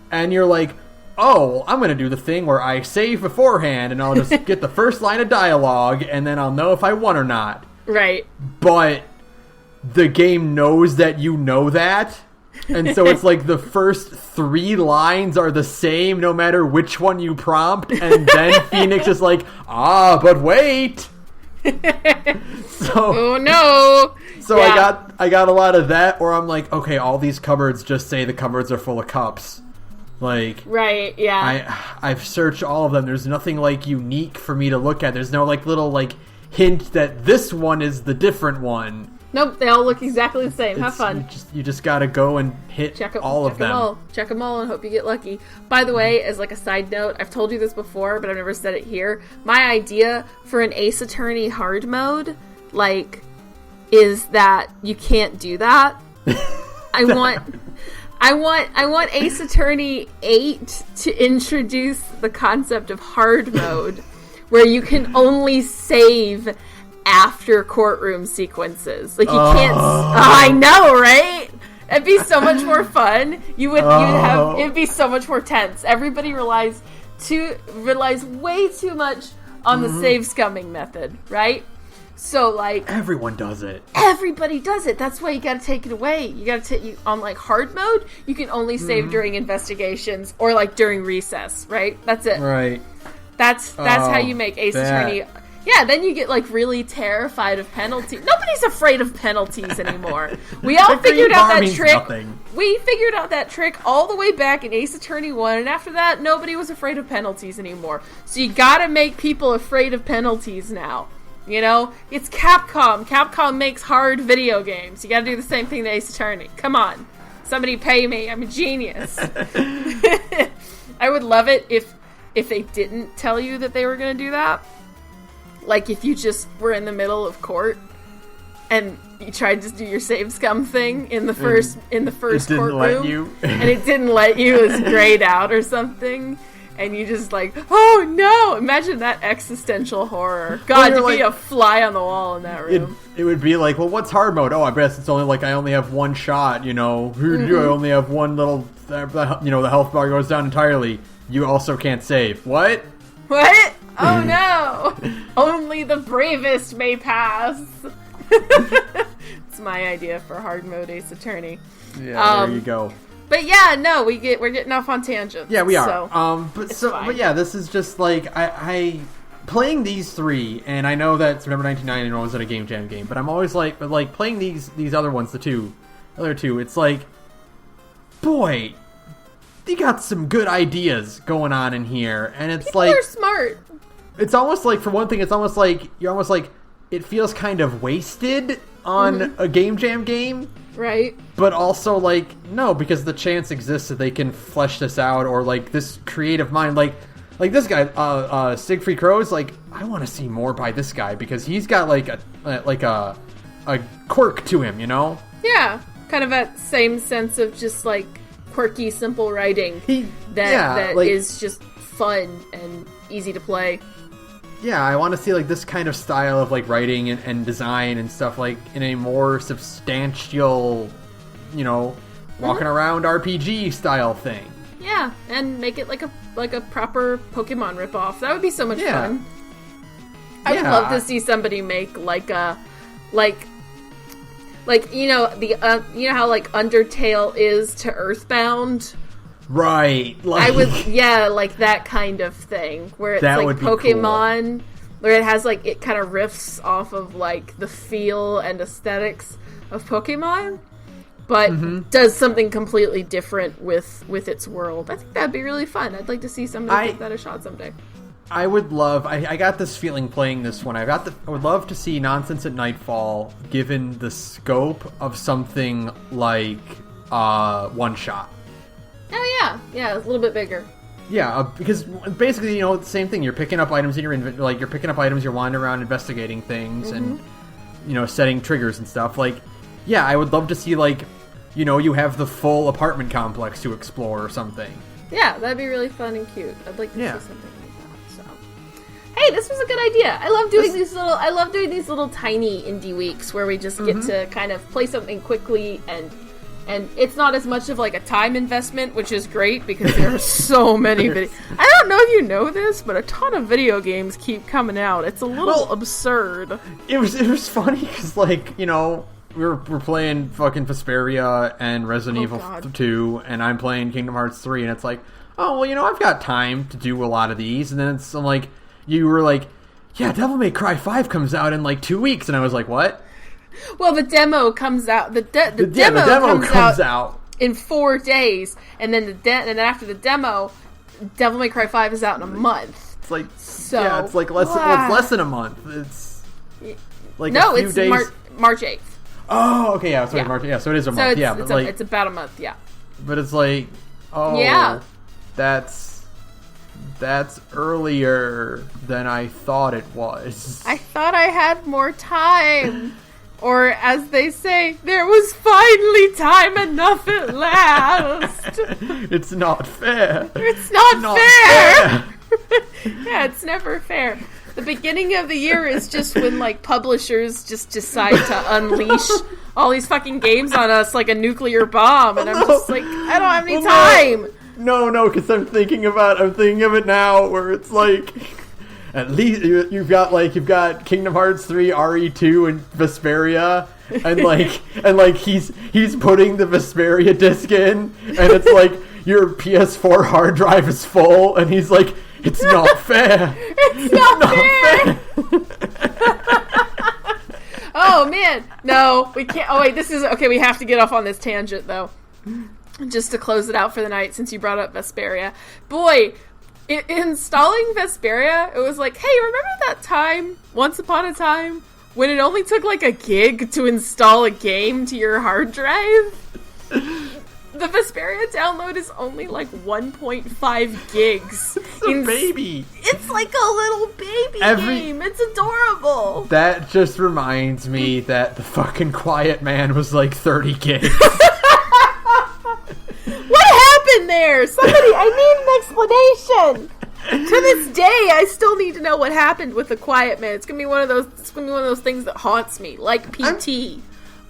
and you're like, oh, I'm going to do the thing where I save beforehand, and I'll just get the first line of dialogue, and then I'll know if I won or not. Right. But the game knows that you know that, and so it's like the first 3 lines are the same no matter which one you prompt, and then Phoenix is like, but wait! Oh no! So yeah. I got a lot of that where I'm like, okay, all these cupboards just say the cupboards are full of cups. Like, right, yeah. I've searched all of them. There's nothing, like, unique for me to look at. There's no, like, little, like, hint that this one is the different one. Nope, they all look exactly the same. Have fun. You just gotta go and hit all of them. Check them all and hope you get lucky. By the way, as like a side note, I've told you this before, but I've never said it here. My idea for an Ace Attorney hard mode, like, is that you can't do that. I want Ace Attorney 8 to introduce the concept of hard mode, where you can only save after courtroom sequences. Like, you can't... I know, right? It'd be so much more fun. It'd be so much more tense. Everybody relies way too much on the save scumming method, right? So, like... Everyone does it. Everybody does it. That's why you gotta take it away. You gotta take... On, like, hard mode, you can only save during investigations or, like, during recess, right? That's it. Right. That's how you make Ace Attorney... Yeah, then you get, like, really terrified of penalties. Nobody's afraid of penalties anymore. We all figured out that trick. Nothing. We figured out that trick all the way back in Ace Attorney 1, and after that, nobody was afraid of penalties anymore. So you gotta make people afraid of penalties now. You know? It's Capcom. Capcom makes hard video games. You gotta do the same thing to Ace Attorney. Come on. Somebody pay me. I'm a genius. I would love it if they didn't tell you that they were gonna do that. Like, if you just were in the middle of court and you tried to do your save scum thing in the first courtroom, and it didn't let you, it was grayed out or something, and you just like, oh no! Imagine that existential horror. God, to be a fly on the wall in that room. It would be like, well, what's hard mode? Oh, I guess it's only like I only have one shot, you know. I only have one little, you know, the health bar goes down entirely. You also can't save. What? What? Oh no! Only the bravest may pass. It's my idea for hard mode Ace Attorney. Yeah, there you go. But yeah, no, we're getting off on tangents. Yeah, we are. So, but yeah, this is just like I playing these three, and I know that September 1999 wasn't a Game Jam game, but I'm always like, playing these other ones, the other two. It's like, boy, they got some good ideas going on in here, and it's people are smart. It's almost like, for one thing, it's almost like it feels kind of wasted on a Game Jam game. Right. But also, like, no, because the chance exists that they can flesh this out, or, like, this creative mind, like this guy, Siegfried Crow's, like, I want to see more by this guy, because he's got, like, a quirk to him, you know? Yeah. Kind of that same sense of just, like, quirky, simple writing that is just fun and easy to play. Yeah, I want to see, like, this kind of style of, like, writing and design and stuff, like, in a more substantial, you know, walking around RPG style thing. Yeah, and make it like a proper Pokemon ripoff. That would be so much fun. I would love to see somebody make like you know you know how like Undertale is to Earthbound. Right. Like, I would, like that kind of thing where it's like Pokemon, cool. Where it has like, it kind of riffs off of like the feel and aesthetics of Pokemon, but does something completely different with its world. I think that'd be really fun. I'd like to see somebody give that a shot someday. I would love, I got this feeling playing this one. I would love to see Nonsense at Nightfall given the scope of something like One Shot. Oh yeah, a little bit bigger. Yeah, because basically, you know, the same thing. You're picking up items in your inventory, like you're picking up items, you're wandering around investigating things, and you know, setting triggers and stuff. Like, yeah, I would love to see, like, you know, you have the full apartment complex to explore or something. Yeah, that'd be really fun and cute. I'd like to see something like that. So, hey, this was a good idea. I love doing these little tiny indie weeks where we just get to kind of play something quickly and it's not as much of like a time investment, which is great because there are so many videos. I don't know if you know this, but a ton of video games keep coming out. It's a little absurd. It was funny because, like, you know, we're playing fucking Vesperia and Resident Evil 2, and I'm playing Kingdom Hearts 3, and it's like, oh, well, you know, I've got time to do a lot of these, and then I'm like, you were like, yeah, Devil May Cry 5 comes out in like 2 weeks, and I was like, what? Well, the demo comes out. The demo comes out in 4 days, and then then after the demo, Devil May Cry 5 is out in a month. It's like it's like less than a month. It's like a few days. March 8th. Oh, okay, yeah. So March, so it is a month. It's about a month. Yeah. But it's like, that's earlier than I thought it was. I thought I had more time. Or, as they say, there was finally time enough at last. It's not fair. It's not fair. Yeah, it's never fair. The beginning of the year is just when, like, publishers just decide to unleash all these fucking games on us like a nuclear bomb. And I'm just like, I don't have any time. No, because I'm thinking of it now, where it's like, at least you've got Kingdom Hearts 3, RE2, and Vesperia, and he's putting the Vesperia disc in, and it's like your PS4 hard drive is full, and he's like, it's not fair. It's not fair. Oh man, no, we can't. Oh wait, we have to get off on this tangent though, just to close it out for the night. Since you brought up Vesperia, boy. Installing Vesperia, it was like, hey, remember that time, once upon a time, when it only took like a gig to install a game to your hard drive? The Vesperia download is only like 1.5 gigs. It's a baby. It's like a little baby game. It's adorable. That just reminds me that the fucking Quiet Man was like 30 gigs. What happened there? I need an explanation. To this day, I still need to know what happened with the Quiet Man. It's gonna be one of those things that haunts me, like PT.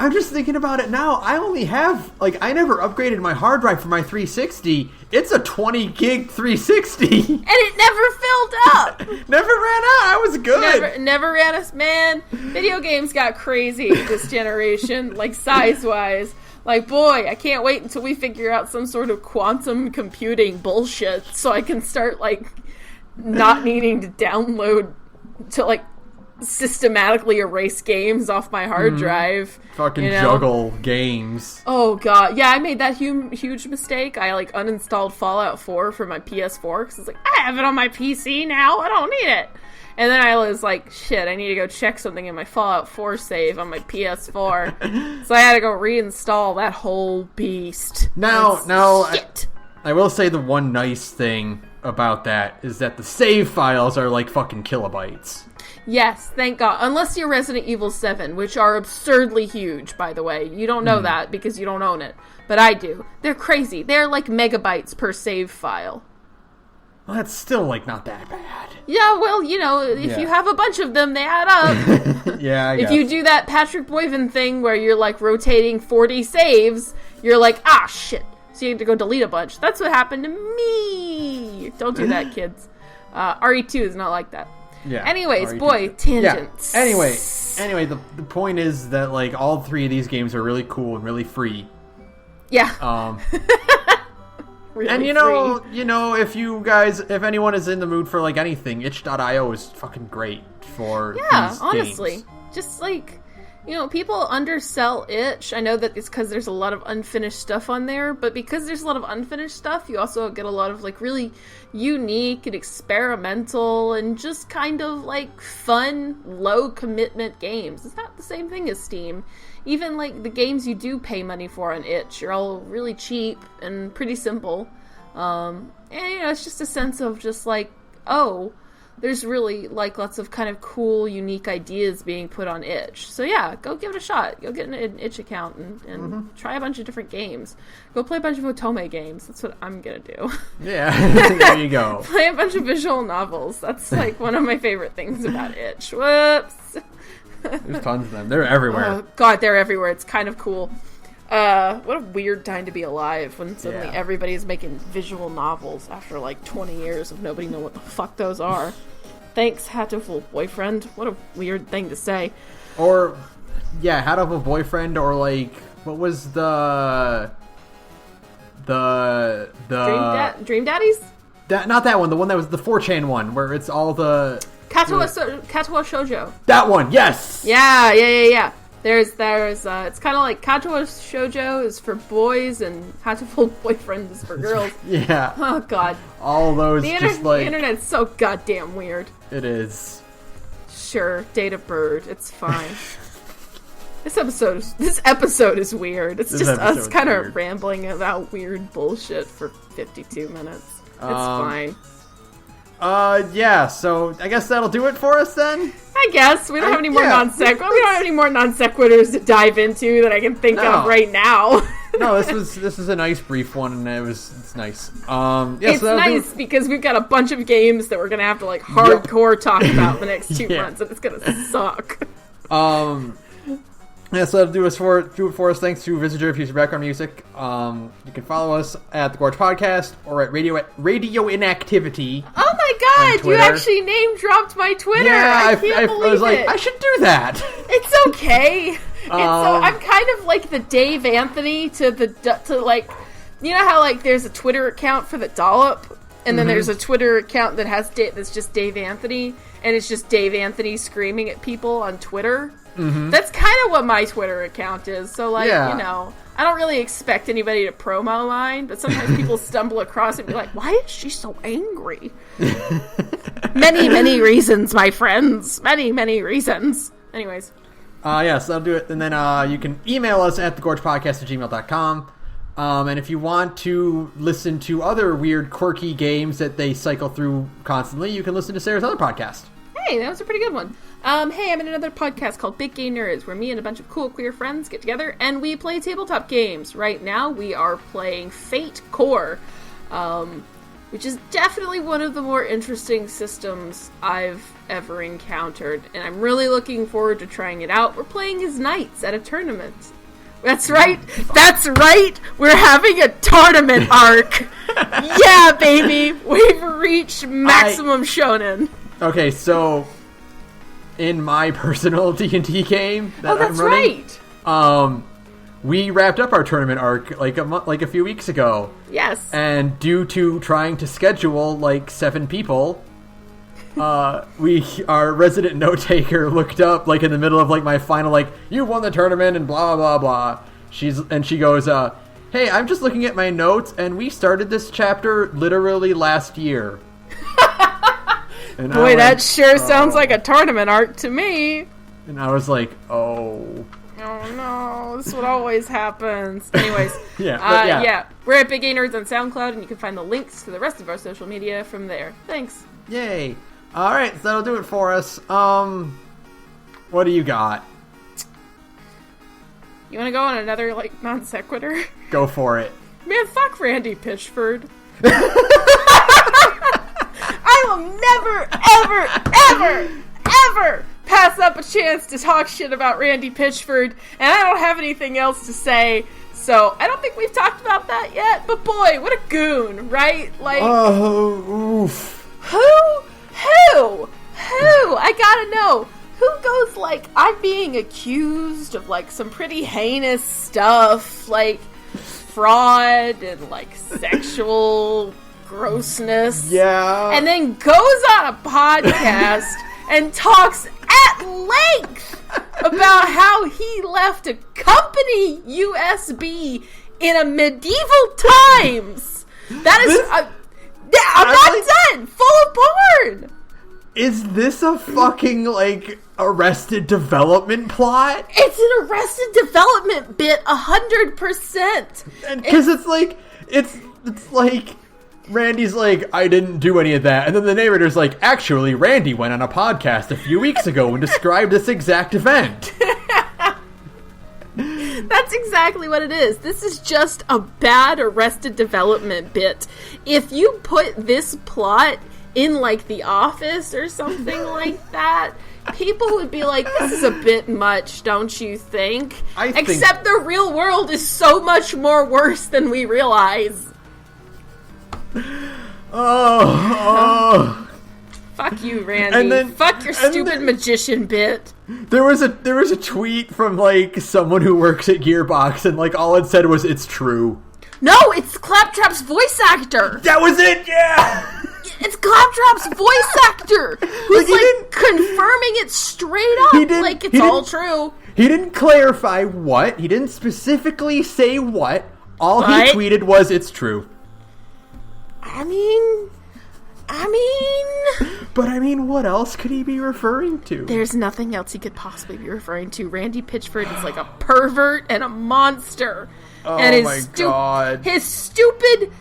I'm just thinking about it now. I only have, I never upgraded my hard drive for my 360. It's a 20 gig 360. And it never filled up. Never ran out. I was good. Never ran us, man. Video games got crazy this generation, size-wise. Boy, I can't wait until we figure out some sort of quantum computing bullshit so I can start, not needing to download to, systematically erase games off my hard drive. Fucking juggle games. Oh, God. Yeah, I made that huge mistake. I, uninstalled Fallout 4 for my PS4 because it's I have it on my PC now. I don't need it. And then I was shit, I need to go check something in my Fallout 4 save on my PS4. So I had to go reinstall that whole beast. Shit. I will say the one nice thing about that is that the save files are fucking kilobytes. Yes, thank God. Unless you're Resident Evil 7, which are absurdly huge, by the way. You don't know that because you don't own it. But I do. They're crazy. They're megabytes per save file. Well, that's still, not that bad. Yeah, well, if you have a bunch of them, they add up. Yeah, I guess. If you do that Patrick Boyven thing where you're, rotating 40 saves, you're shit. So you have to go delete a bunch. That's what happened to me. Don't do that, kids. RE2 is not like that. Yeah. Anyways, boy, tangents. Yeah. Anyway, the point is that, all three of these games are really cool and really free. Yeah. Really and if anyone is in the mood for anything, itch.io is fucking great for these honestly. games. Just people undersell itch. I know that it's because there's a lot of unfinished stuff on there, but because there's a lot of unfinished stuff, you also get a lot of really unique and experimental and just kind of fun, low commitment games. It's not the same thing as Steam. Even the games you do pay money for on itch are all really cheap and pretty simple. And it's just a sense of just there's really lots of kind of cool, unique ideas being put on itch. So yeah, go give it a shot. Go get an itch account and try a bunch of different games. Go play a bunch of Otome games. That's what I'm gonna do. Yeah, there you go. Play a bunch of visual novels. That's one of my favorite things about itch. Whoops. There's tons of them. They're everywhere. Oh, God, they're everywhere. It's kind of cool. What a weird time to be alive when suddenly everybody's making visual novels after 20 years of nobody know what the fuck those are. Thanks, Hatoful Boyfriend. What a weird thing to say. Or, Hatoful Boyfriend, or what was the Dream Daddies? Not that one. The one that was the 4chan one, where it's all the... Katawa Shoujo. That one, yes! Yeah. There's it's kind of like Katawa Shoujo is for boys and Hatoful Boyfriend is for girls. Yeah. Oh, God. All those the internet's so goddamn weird. It is. Sure, date a bird. It's fine. This episode is weird. It's just us kind of rambling about weird bullshit for 52 minutes. It's fine. Yeah, so I guess that'll do it for us then? I guess. We don't have any more non sequiturs to dive into that I can think of right now. No, this is a nice brief one, and it's nice. It's nice because we've got a bunch of games that we're gonna have to hardcore talk about the next 2 months, and it's gonna suck. Yeah, so that'll do it for us. Thanks to Visitor for using background music. You can follow us at The Gorge Podcast or at Radio Inactivity. Oh my God! You actually name dropped my Twitter. Yeah, I can't believe I was like, I should do that. It's okay. I'm kind of like the Dave Anthony to you know how there's a Twitter account for the Dollop, and then there's a Twitter account that that's just Dave Anthony, and it's just Dave Anthony screaming at people on Twitter. That's kind of what my Twitter account is. So, I don't really expect anybody to promo mine, but sometimes people stumble across it and be like, why is she so angry? Many, many reasons, my friends. Many, many reasons. Anyways. Yes, that'll do it. And then you can email us at thegorgepodcast@gmail.com. And if you want to listen to other weird, quirky games that they cycle through constantly, you can listen to Sarah's other podcast. Hey, that was a pretty good one. Hey, I'm in another podcast called Big Gay Nerds, where me and a bunch of cool queer friends get together and we play tabletop games. Right now, we are playing Fate Core. which is definitely one of the more interesting systems I've ever encountered, and I'm really looking forward to trying it out. We're playing as knights at a tournament. That's right! That's right! We're having a tournament arc! Yeah, baby! We've reached maximum shonen. Okay, so in my personal D&D game that I'm running, right. We wrapped up our tournament arc like a few weeks ago. Yes. And due to trying to schedule like 7 people, our resident note taker looked up like in the middle of like my final like, you won the tournament and blah blah blah. She goes, hey, I'm just looking at my notes and we started this chapter literally last year. And boy, that sure sounds like a tournament arc to me. And I was like, oh no, this is what always happens. Anyways, yeah. We're at Big A Nerds on SoundCloud, and you can find the links to the rest of our social media from there. Thanks. Yay. Alright, so that'll do it for us. What do you got? You want to go on another, like, non sequitur? Go for it. Man, fuck Randy Pitchford. I will never, ever, ever, ever pass up a chance to talk shit about Randy Pitchford, and I don't have anything else to say, so I don't think we've talked about that yet, but boy, what a goon, right? Like, oof. Who? I gotta know. Who goes like, I'm being accused of like some pretty heinous stuff, like fraud and like sexual grossness. Yeah. And then goes on a podcast and talks at length about how he left a company USB in a medieval times. That is... I'm not done! Full of porn! Is this a fucking, like, Arrested Development plot? It's an Arrested Development bit, 100%. Because it's like, Randy's like, I didn't do any of that. And then the narrator's like, actually, Randy went on a podcast a few weeks ago and described this exact event. That's exactly what it is. This is just a bad Arrested Development bit. If you put this plot in, like, The Office or something like that, people would be like, this is a bit much, don't you think? Except the real world is so much more worse than we realize. Oh. Fuck you, Randy. Fuck your stupid magician bit. There was a tweet from like someone who works at Gearbox, and like all it said was, "It's true." No, it's Claptrap's voice actor. That was it. Yeah. It's Claptrap's voice actor who's like confirming it straight up, like it's all true. He didn't clarify what. He didn't specifically say what. All he tweeted was, "It's true." I mean, but what else could he be referring to? There's nothing else he could possibly be referring to. Randy Pitchford is like a pervert and a monster. Oh and my god. His stupid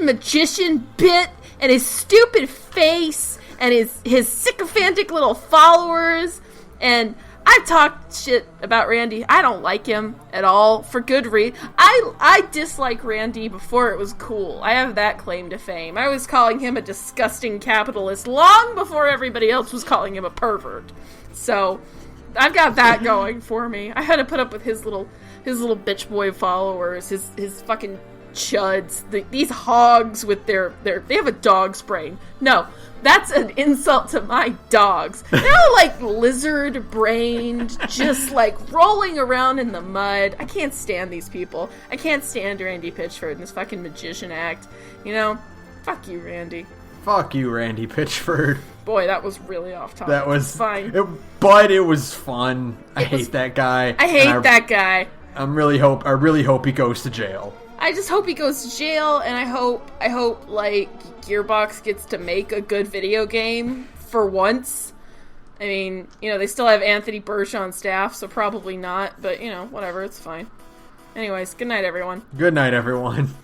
magician bit and his stupid face and his sycophantic little followers. And I've talked shit about Randy. I don't like him at all, for good reason. I dislike Randy before it was cool. I have that claim to fame. I was calling him a disgusting capitalist long before everybody else was calling him a pervert. So, I've got that going for me. I had to put up with his little bitch boy followers, his fucking chuds, these hogs with they have a dog's brain. No, that's an insult to my dogs. They're all like lizard brained, just like rolling around in the mud. I can't stand these people. I can't stand Randy Pitchford and this fucking magician act. You know, fuck you, Randy. Fuck you, Randy Pitchford. Boy, that was really off topic. That was fine, but it was fun. I hate that guy. I hate that guy. I really hope he goes to jail. I just hope he goes to jail, and I hope like Gearbox gets to make a good video game for once. I mean, you know, they still have Anthony Burch on staff, so probably not, but you know, whatever, it's fine. Anyways, good night, everyone. Good night, everyone.